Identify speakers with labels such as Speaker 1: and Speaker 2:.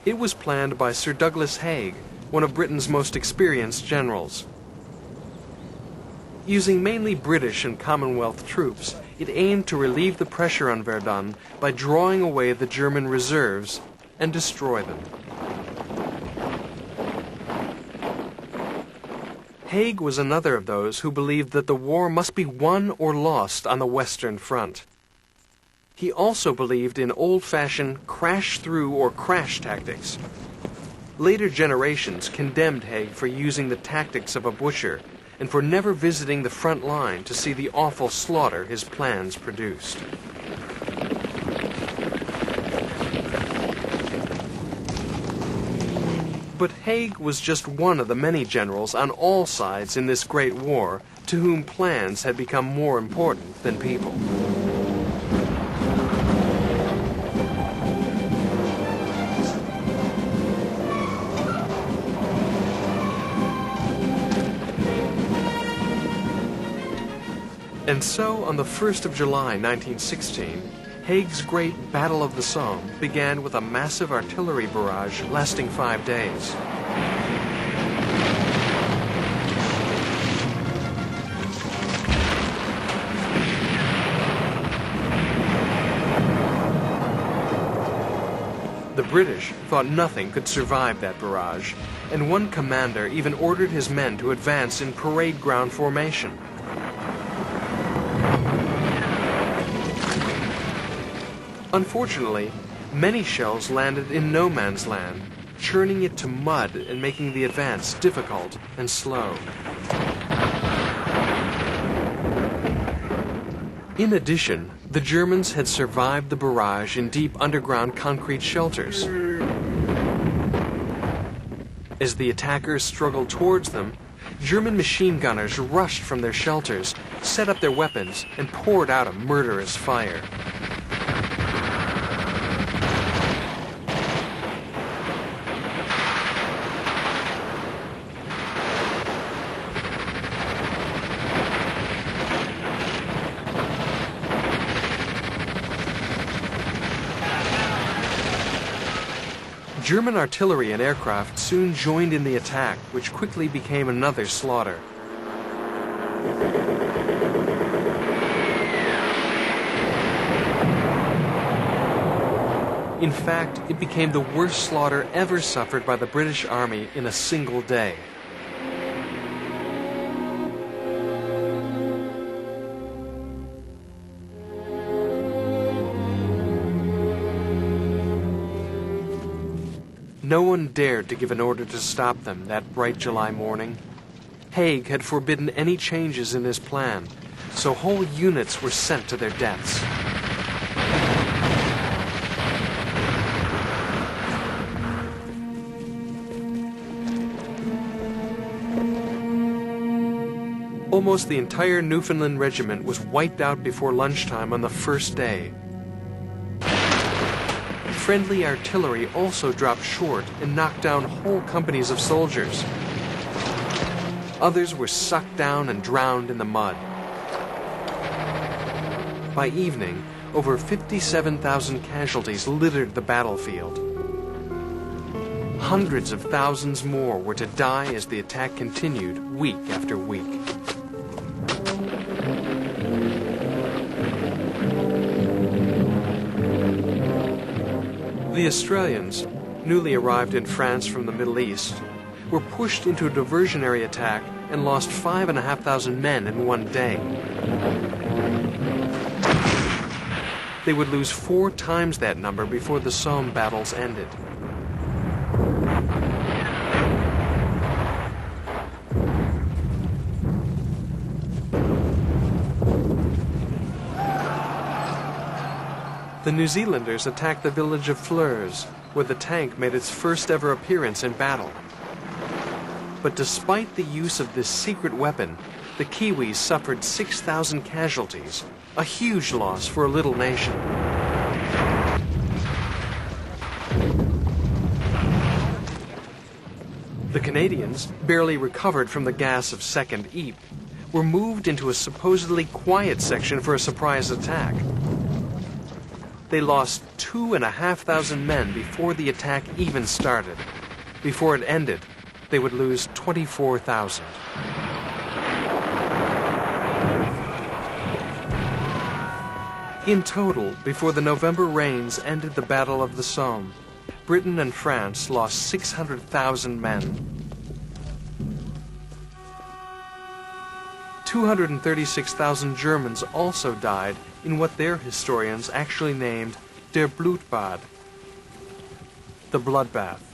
Speaker 1: It was planned by Sir Douglas Haig, one of Britain's most experienced generals. Using mainly British and Commonwealth troops, it aimed to relieve the pressure on Verdun by drawing away the German reserves and destroy them. Haig was another of those who believed that the war must be won or lost on the Western Front. He also believed in old-fashioned crash-through or crash tactics. Later generations condemned Haig for using the tactics of a butcher and for never visiting the front line to see the awful slaughter his plans produced. But Haig was just one of the many generals on all sides in this great war to whom plans had become more important than people. And so, on the 1st of July, 1916, Haig's great Battle of the Somme began with a massive artillery barrage lasting 5 days. The British thought nothing could survive that barrage, and one commander even ordered his men to advance in parade ground formation. Unfortunately, many shells landed in no man's land, churning it to mud and making the advance difficult and slow. In addition, the Germans had survived the barrage in deep underground concrete shelters. As the attackers struggled towards them, German machine gunners rushed from their shelters, set up their weapons, and poured out a murderous fire. German artillery and aircraft soon joined in the attack, which quickly became another slaughter. In fact, it became the worst slaughter ever suffered by the British Army in a single day. No one dared to give an order to stop them that bright July morning. Haig had forbidden any changes in his plan, so whole units were sent to their deaths. Almost the entire Newfoundland regiment was wiped out before lunchtime on the first day. Friendly artillery also dropped short and knocked down whole companies of soldiers. Others were sucked down and drowned in the mud. By evening, over 57,000 casualties littered the battlefield. Hundreds of thousands more were to die as the attack continued week after week. The Australians, newly arrived in France from the Middle East, were pushed into a diversionary attack and lost 5,500 men in one day. They would lose 4 times that number before the Somme battles ended. The New Zealanders attacked the village of Fleurs, where the tank made its first ever appearance in battle. But despite the use of this secret weapon, the Kiwis suffered 6,000 casualties, a huge loss for a little nation. The Canadians, barely recovered from the gas of Second Ypres, were moved into a supposedly quiet section for a surprise attack. they lost 2,500 men before the attack even started. Before it ended, they would lose 24,000. In total, before the November rains ended the Battle of the Somme, Britain and France lost 600,000 men. 236,000 Germans also died in what their historians actually named der Bloodbath, the Bloodbath.